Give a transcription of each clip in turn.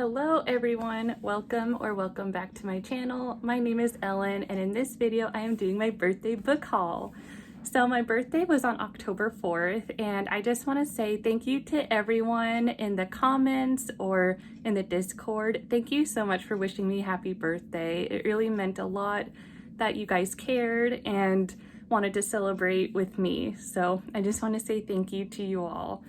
Hello everyone, welcome back to my channel. My name is Ellen and in this video I am doing my birthday book haul. So my birthday was on October 4th and I just want to say thank you to everyone in the comments or in the Discord. Thank you so much for wishing me happy birthday. It really meant a lot that you guys cared and wanted to celebrate with me. So I just want to say thank you to you all.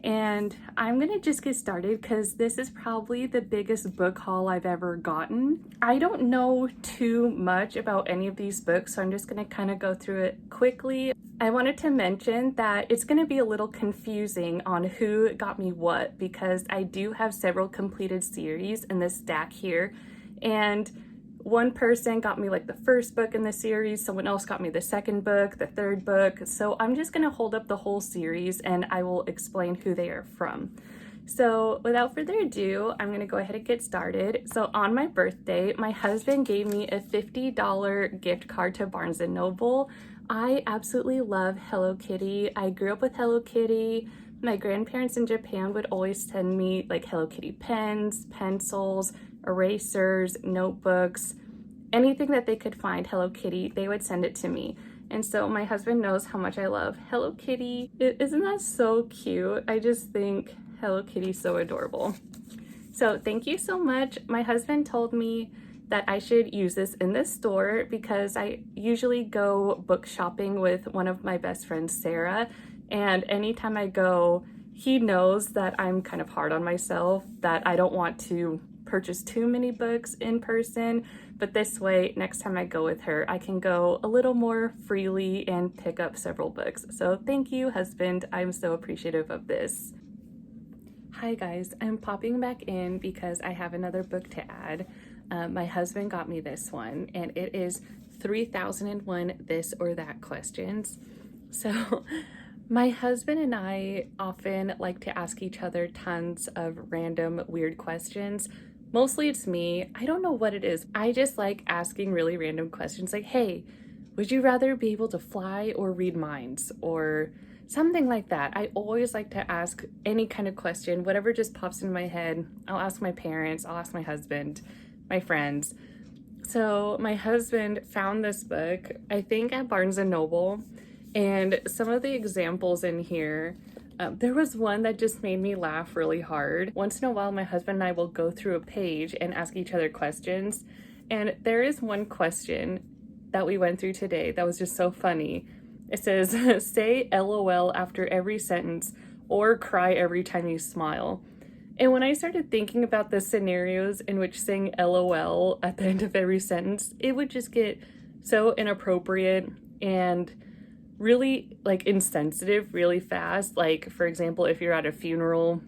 And I'm gonna just get started because this is probably the biggest book haul I've ever gotten. I don't know too much about any of these books, so I'm just gonna kind of go through it quickly. I wanted to mention that it's gonna be a little confusing on who got me what because I do have several completed series in this stack here, and one person got me like the first book in the series, someone else got me the second book, the third book. So I'm just gonna hold up the whole series and I will explain who they are from. So without further ado, I'm gonna go ahead and get started. So on my birthday, my husband gave me a $50 gift card to Barnes & Noble. I absolutely love Hello Kitty. I grew up with Hello Kitty. My grandparents in Japan would always send me like Hello Kitty pens, pencils, erasers, notebooks, anything that they could find Hello Kitty, they would send it to me. And so my husband knows how much I love Hello Kitty. Isn't that so cute? I just think Hello Kitty's so adorable. So thank you so much. My husband told me that I should use this in this store because I usually go book shopping with one of my best friends, Sarah, and anytime I go, he knows that I'm kind of hard on myself, that I don't want to purchase too many books in person, but this way next time I go with her I can go a little more freely and pick up several books. So thank you, husband, I'm so appreciative of this. Hi guys, I'm popping back in because I have another book to add. My husband got me this one and it is 3001 This or That Questions. So my husband and I often like to ask each other tons of random weird questions. Mostly it's me. I don't know what it is. I just like asking really random questions like, hey, would you rather be able to fly or read minds? Or something like that. I always like to ask any kind of question, whatever just pops into my head. I'll ask my parents, I'll ask my husband, my friends. So my husband found this book, I think at Barnes & Noble, and some of the examples in here, there was one that just made me laugh really hard. Once in a while, my husband and I will go through a page and ask each other questions. And there is one question that we went through today that was just so funny. It says, say LOL after every sentence or cry every time you smile. And when I started thinking about the scenarios in which saying LOL at the end of every sentence, it would just get so inappropriate and really like insensitive really fast. Like for example, if you're at a funeral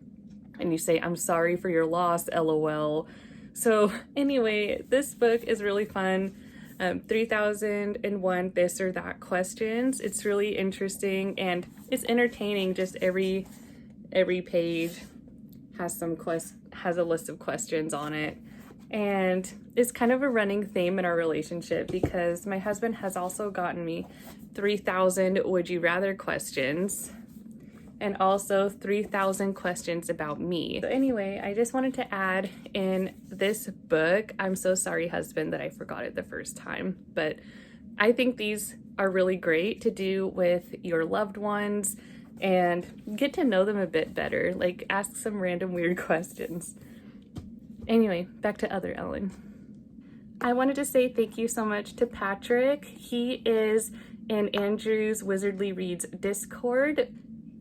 and you say, I'm sorry for your loss, LOL. So anyway, this book is really fun. 3001 This or That Questions. It's really interesting and it's entertaining. Just every page has a list of questions on it. And it's kind of a running theme in our relationship because my husband has also gotten me 3,000 would you rather questions and also 3,000 questions about me. So anyway, I just wanted to add in this book, I'm so sorry, husband, that I forgot it the first time, but I think these are really great to do with your loved ones and get to know them a bit better, like ask some random weird questions. Anyway, back to other Ellen. I wanted to say thank you so much to Patrick. He is in Andrew's Wizardly Reads Discord.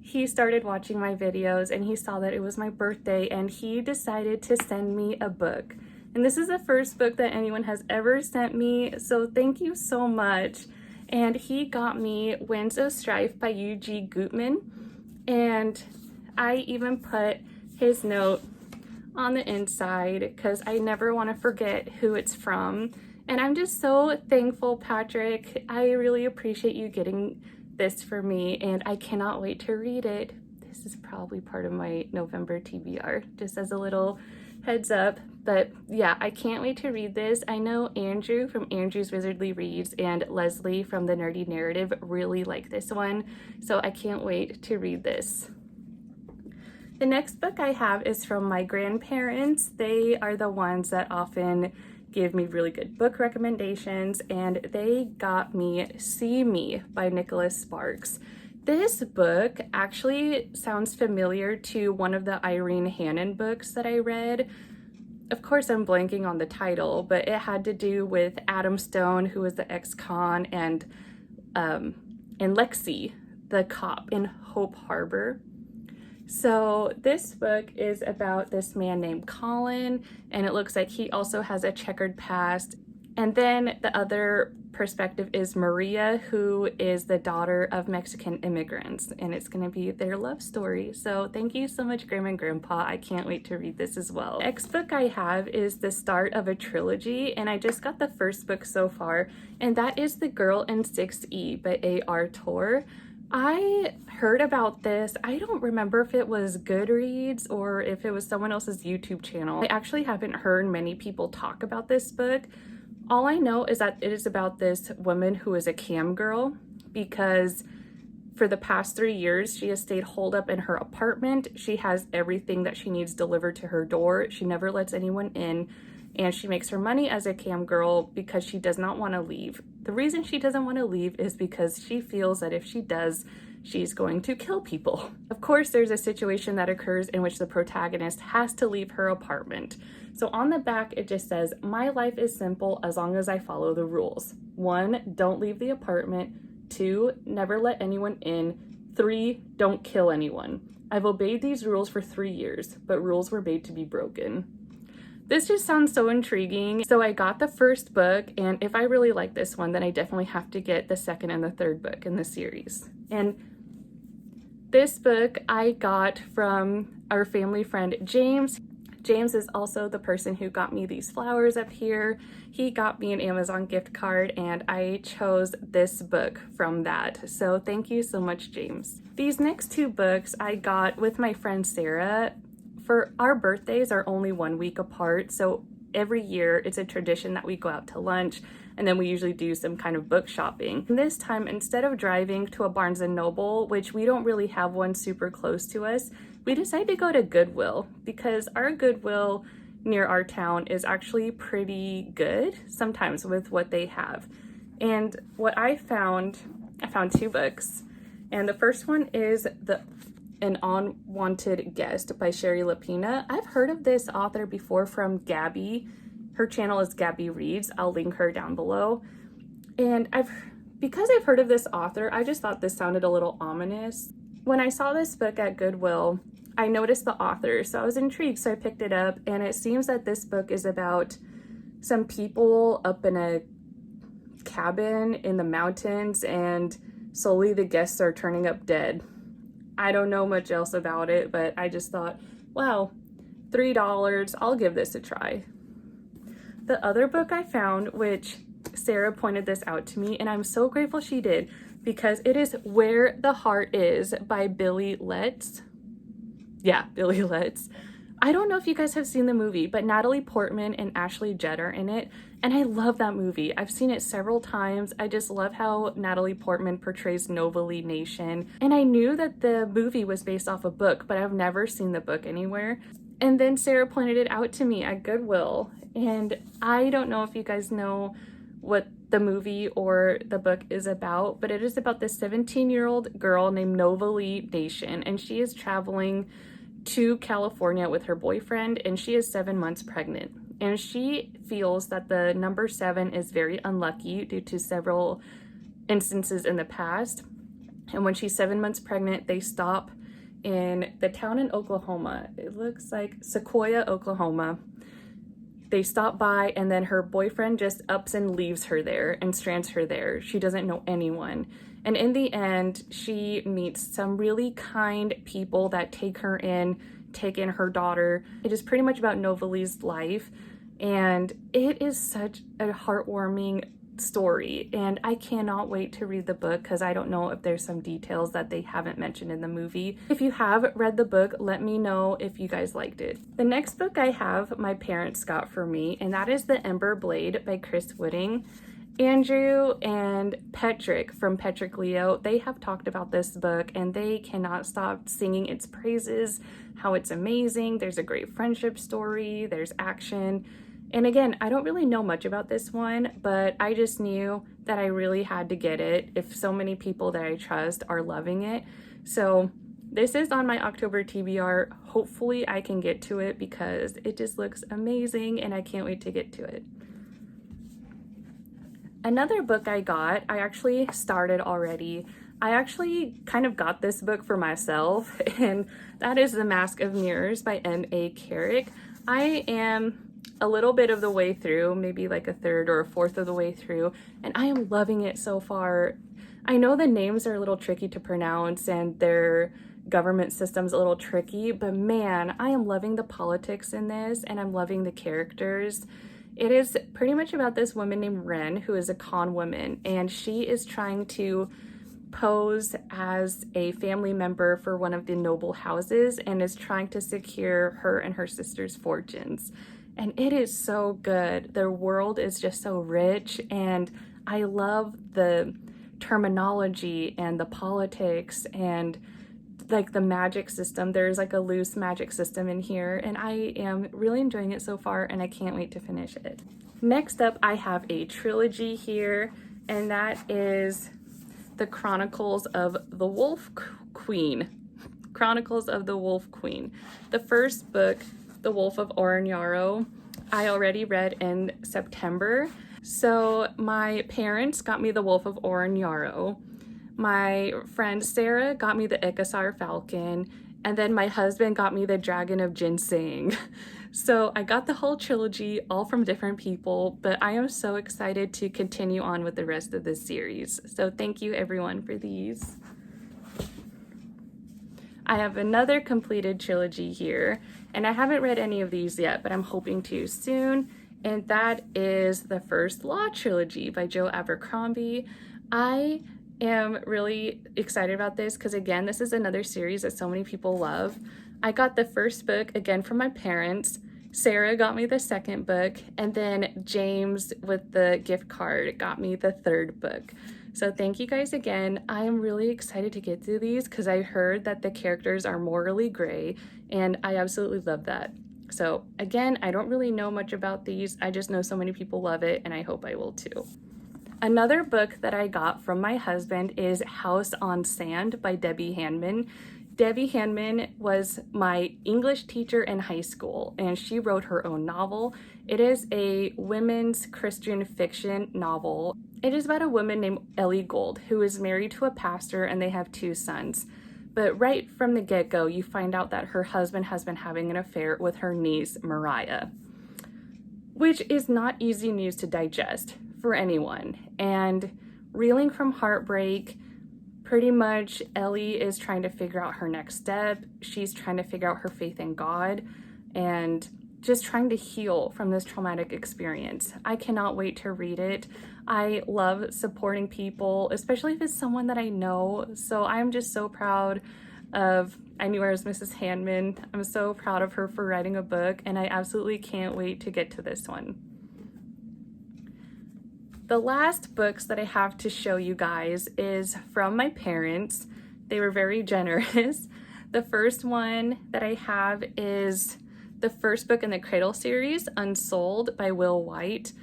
He started watching my videos and he saw that it was my birthday and he decided to send me a book. And this is the first book that anyone has ever sent me, so thank you so much. And he got me Winds of Strife by U.G. Gutman. And I even put his note on the inside because I never want to forget who it's from. And I'm just so thankful, Patrick. I really appreciate you getting this for me and I cannot wait to read it. This is probably part of my November TBR, just as a little heads up. But yeah, I can't wait to read this. I know Andrew from Andrew's Wizardly Reads and Lezlie from The Nerdy Narrative really like this one, so I can't wait to read this. The next book I have is from my grandparents. They are the ones that often give me really good book recommendations, and they got me See Me by Nicholas Sparks. This book actually sounds familiar to one of the Irene Hannon books that I read. Of course, I'm blanking on the title, but it had to do with Adam Stone, who was the ex-con, and Lexi, the cop in Hope Harbor. So this book is about this man named Colin, and it looks like he also has a checkered past. And then the other perspective is Maria, who is the daughter of Mexican immigrants, and it's going to be their love story. So thank you so much, Grandma and Grandpa. I can't wait to read this as well. Next book I have is the start of a trilogy, and I just got the first book so far, and that is The Girl in 6E by A.R. Torre. I heard about this. I don't remember if it was Goodreads or if it was someone else's YouTube channel. I actually haven't heard many people talk about this book. All I know is that it is about this woman who is a cam girl, because for the past 3 years, she has stayed holed up in her apartment. She has everything that she needs delivered to her door. She never lets anyone in, and she makes her money as a cam girl because she does not want to leave. The reason she doesn't want to leave is because she feels that if she does, she's going to kill people. Of course, there's a situation that occurs in which the protagonist has to leave her apartment. So on the back, it just says, "My life is simple as long as I follow the rules. 1, don't leave the apartment. 2, never let anyone in. 3, don't kill anyone. I've obeyed these rules for 3 years, but rules were made to be broken." This just sounds so intriguing. So I got the first book, and if I really like this one, then I definitely have to get the second and the third book in the series. And this book I got from our family friend James. James is also the person who got me these flowers up here. He got me an Amazon gift card, and I chose this book from that. So thank you so much, James. These next 2 books I got with my friend Sarah. For our birthdays are only 1 week apart, so every year it's a tradition that we go out to lunch, and then we usually do some kind of book shopping. And this time, instead of driving to a Barnes & Noble, which we don't really have one super close to us, we decided to go to Goodwill, because our Goodwill near our town is actually pretty good sometimes with what they have. And what I found 2 books, and the first one is An Unwanted Guest by Sherry Lapina. I've heard of this author before from Gabby. Her channel is Gabbyreads. I'll link her down below. And because I've heard of this author, I just thought this sounded a little ominous. When I saw this book at Goodwill, I noticed the author, so I was intrigued, so I picked it up, and it seems that this book is about some people up in a cabin in the mountains, and slowly the guests are turning up dead. I don't know much else about it, but I just thought, wow, $3, I'll give this a try. The other book I found, which Sarah pointed this out to me, and I'm so grateful she did, because it is Where the Heart Is by Billy Letts. Yeah, Billy Letts. I don't know if you guys have seen the movie, but Natalie Portman and Ashley Judd are in it, and I love that movie. I've seen it several times. I just love how Natalie Portman portrays Novalee Nation, and I knew that the movie was based off a book, but I've never seen the book anywhere. And then Sarah pointed it out to me at Goodwill, and I don't know if you guys know what the movie or the book is about, but it is about this 17-year-old girl named Novalee Nation, and she is traveling to California with her boyfriend, and she is 7 months pregnant. And she feels that the number 7 is very unlucky due to several instances in the past. And when she's 7 months pregnant, they stop in the town in Oklahoma. It looks like Sequoia, Oklahoma. They stop by, and then her boyfriend just ups and leaves her there and strands her there. She doesn't know anyone. And in the end, she meets some really kind people that take her in, take in her daughter. It is pretty much about Novalee's life, and it is such a heartwarming story, and I cannot wait to read the book because I don't know if there's some details that they haven't mentioned in the movie. If you have read the book, let me know if you guys liked it. The next book I have my parents got for me, and that is The Ember Blade by Chris Whitting. Andrew and Petrik from Petrik Leo, they have talked about this book and they cannot stop singing its praises, how it's amazing. There's a great friendship story, there's action. And again, I don't really know much about this one, but I just knew that I really had to get it if so many people that I trust are loving it. So this is on my October TBR. Hopefully I can get to it because it just looks amazing and I can't wait to get to it. Another book I got, I actually started already. I actually kind of got this book for myself, and that is The Mask of Mirrors by M.A. Carrick. I am a little bit of the way through, maybe like a third or a fourth of the way through, and I am loving it so far. I know the names are a little tricky to pronounce and their government system's a little tricky, but man, I am loving the politics in this and I'm loving the characters. It is pretty much about this woman named Wren, who is a con woman, and she is trying to pose as a family member for one of the noble houses and is trying to secure her and her sister's fortunes. And it is so good. Their world is just so rich, and I love the terminology and the politics and like the magic system. There's like a loose magic system in here, and I am really enjoying it so far and I can't wait to finish it. Next up, I have a trilogy here, and that is the Chronicles of the Wolf Queen. Chronicles of the Wolf Queen. The first book, The Wolf of Oren-Yaro, I already read in September. So my parents got me The Wolf of Oren-Yaro. My friend Sarah got me the Icosar Falcon, and then my husband got me the Dragon of Ginseng. So I got the whole trilogy, all from different people, but I am so excited to continue on with the rest of this series. So thank you everyone for these. I have another completed trilogy here, and I haven't read any of these yet, but I'm hoping to soon, and that is the First Law trilogy by Joe Abercrombie. I am really excited about this because again, this is another series that so many people love. I got the first book again from my parents. Sarah got me the second book, and then James with the gift card got me the third book. So thank you guys again. I am really excited to get through these because I heard that the characters are morally gray, and I absolutely love that. So again, I don't really know much about these. I just know so many people love it, and I hope I will too. Another book that I got from my husband is House on Sand by Debbie Handman. Debbie Handman was my English teacher in high school, and she wrote her own novel. It is a women's Christian fiction novel. It is about a woman named Ellie Gold who is married to a pastor, and they have 2 sons. But right from the get-go, you find out that her husband has been having an affair with her niece, Mariah, which is not easy news to digest for anyone. And reeling from heartbreak, pretty much Ellie is trying to figure out her next step. She's trying to figure out her faith in God and just trying to heal from this traumatic experience. I cannot wait to read it. I love supporting people, especially if it's someone that I know. So I'm just so proud of, I knew her as Mrs. Handman. I'm so proud of her for writing a book, and I absolutely can't wait to get to this one. The last books that I have to show you guys is from my parents. They were very generous. The first one that I have is the first book in the Cradle series, Unsold by Will White.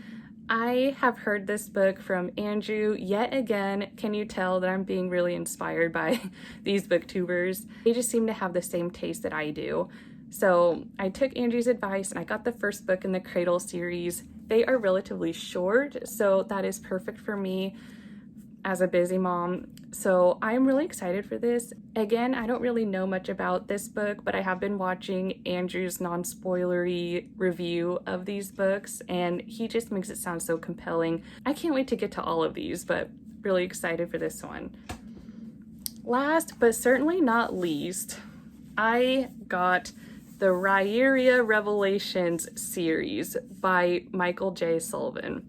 I have heard this book from Andrew yet again. Can you tell that I'm being really inspired by these booktubers? They just seem to have the same taste that I do. So I took Andrew's advice and I got the first book in the Cradle series. They are relatively short, so that is perfect for me as a busy mom. So I'm really excited for this. Again, I don't really know much about this book, but I have been watching Andrew's non-spoilery review of these books, and he just makes it sound so compelling. I can't wait to get to all of these, but really excited for this one. Last, but certainly not least, I got the Ryeria Revelations series by Michael J. Sullivan.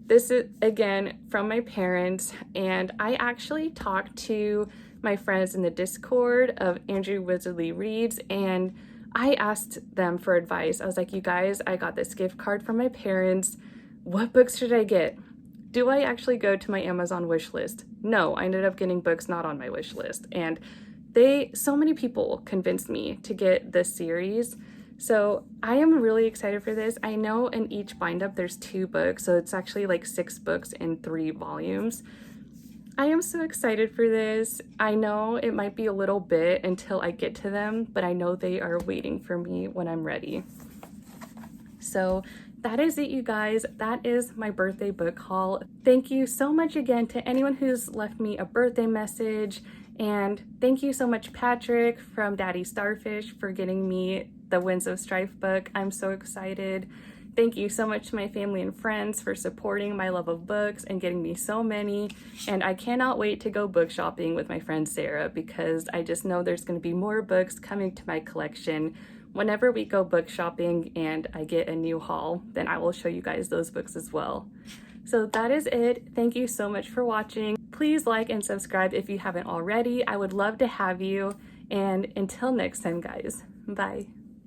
This is, again, from my parents, and I actually talked to my friends in the Discord of Andrew Wizardly Reads, and I asked them for advice. I was like, you guys, I got this gift card from my parents. What books should I get? Do I actually go to my Amazon wish list? No, I ended up getting books not on my wish list. And so many people convinced me to get this series. So I am really excited for this. I know in each bind up there's 2 books, so it's actually like 6 books in 3 volumes. I am so excited for this. I know it might be a little bit until I get to them, but I know they are waiting for me when I'm ready. So that is it, you guys. That is my birthday book haul. Thank you so much again to anyone who's left me a birthday message. And thank you so much, Patrick from Daddy Starfish, for getting me the Winds of Strife book. I'm so excited. Thank you so much to my family and friends for supporting my love of books and getting me so many. And I cannot wait to go book shopping with my friend Sarah, because I just know there's going to be more books coming to my collection. Whenever we go book shopping and I get a new haul, then I will show you guys those books as well. So that is it. Thank you so much for watching. Please like and subscribe if you haven't already. I would love to have you. And until next time, guys, bye.